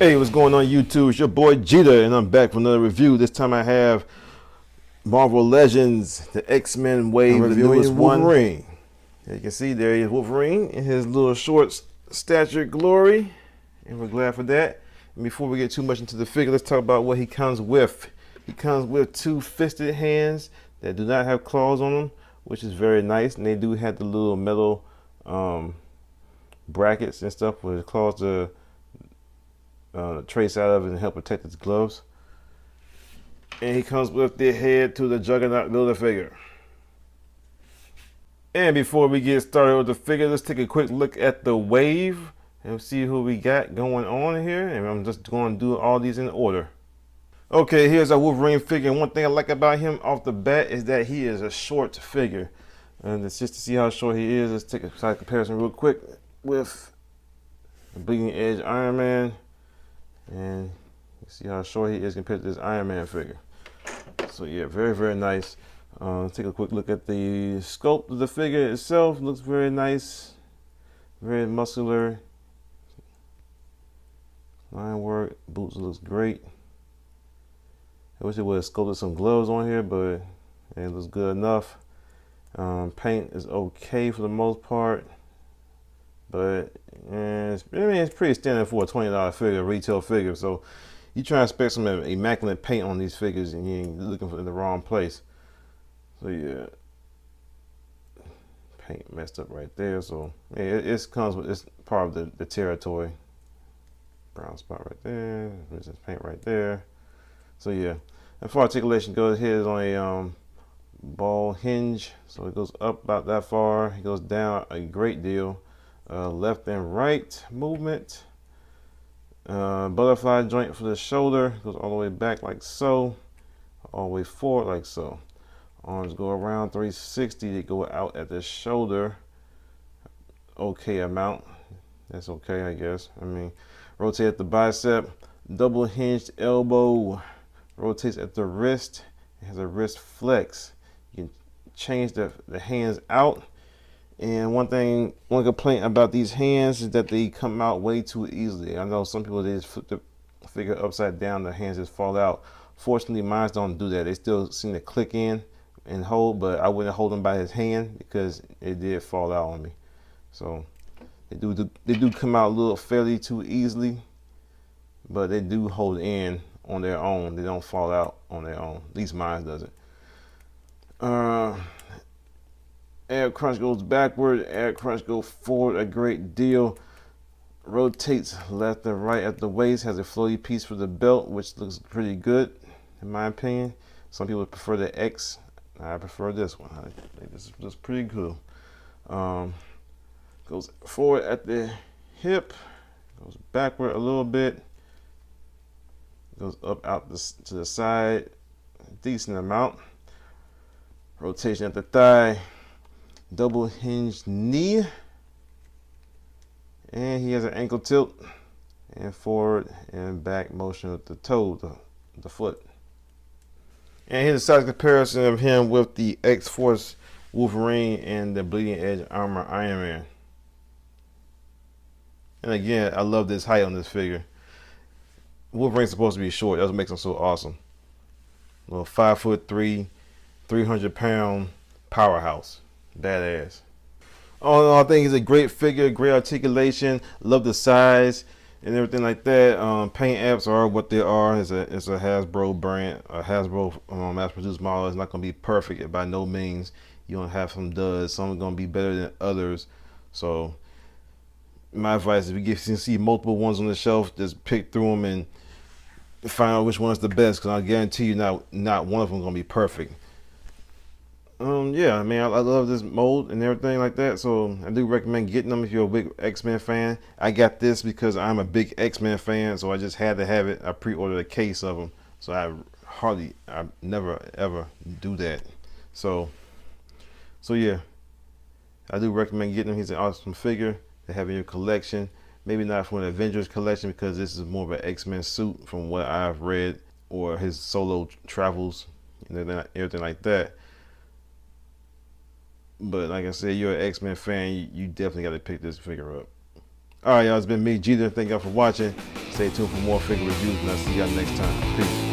Hey, what's going on YouTube? It's your boy Jeter, and I'm back for another review. This time I have Marvel Legends, the X-Men wave, the newest Wolverine. As you can see, there he is, Wolverine, in his little short stature glory, and we're glad for that. And before we get too much into the figure, let's talk about what he comes with. He comes with two fisted hands that do not have claws on them, which is very nice, and they do have the little metal brackets and stuff with the claws to trace out of it and help protect his gloves. And he comes with the head to the Juggernaut Build-A-Figure. And before we get started with the figure, let's take a quick look at the wave and see who we got going on here. And I'm just going to do all these in order. Okay, here's our Wolverine figure. And one thing I like about him off the bat is that he is a short figure. And it's just to see how short he is. Let's take a side comparison real quick with the Bleeding Edge Iron Man. And you see how short he is compared to this Iron Man figure. So yeah, very, very nice. Take a quick look at the sculpt of the figure itself. Looks very nice, very muscular. Line work, boots looks great. I wish it would have sculpted some gloves on here, but it looks good enough. Paint is okay for the most part, but it's pretty standard for a $20 figure, retail figure. So you try to expect some immaculate paint on these figures, and you're looking for in the wrong place. So yeah, paint messed up right there. So yeah, it comes with, it's part of the territory. Brown spot right there. There's this paint right there. So yeah, as far as articulation goes, here is on a ball hinge, so it goes up about that far. It goes down a great deal. Left and right movement. Butterfly joint for the shoulder, goes all the way back like so, all the way forward like so. Arms go around 360, they go out at the shoulder. Okay amount, that's okay I guess. I mean, rotate at the bicep, double hinged elbow, rotates at the wrist, it has a wrist flex. You can change the hands out. And one complaint about these hands is that they come out way too easily. I know some people, they just flip the figure upside down, the hands just fall out. Fortunately, mine don't do that. They still seem to click in and hold, but I wouldn't hold them by his hand because it did fall out on me. So they do come out a little fairly too easily, but they do hold in on their own. They don't fall out on their own. At least mine doesn't. Air crunch goes backward, air crunch goes forward a great deal. Rotates left and right at the waist, has a floaty piece for the belt, which looks pretty good in my opinion. Some people prefer the X. I prefer this one. I think this is pretty cool. Goes forward at the hip, goes backward a little bit, goes up out to the side a decent amount. Rotation at the thigh. Double hinged knee, and he has an ankle tilt and forward and back motion with the toe, the foot. And here's a size comparison of him with the X-Force Wolverine and the Bleeding Edge Armor Iron Man. And again, I love this height on this figure. Wolverine's supposed to be short. That's what makes him so awesome. Little 5'3", 300-pound powerhouse. Badass. All in all, I think he's a great figure, great articulation. Love the size and everything like that. Paint apps are what they are. It's a Hasbro brand, a Hasbro mass-produced model. It's not going to be perfect by no means. You're going to have some duds. Some are going to be better than others. So my advice is, if you can see multiple ones on the shelf, just pick through them and find out which one's the best, because I guarantee you not one of them is going to be perfect. Yeah, I mean, I love this mold and everything like that, so I do recommend getting them if you're a big X-Men fan. I got this because I'm a big X-Men fan, so I just had to have it. I pre-ordered a case of them, so I never ever do that. So yeah, I do recommend getting him. He's an awesome figure to have in your collection. Maybe not from an Avengers collection, because this is more of an X-Men suit from what I've read, or his solo travels and everything like that. But like I said, you're an X-Men fan, you definitely got to pick this figure up. All right, y'all. It's been me, Jeter. Thank y'all for watching. Stay tuned for more figure reviews, and I'll see y'all next time. Peace.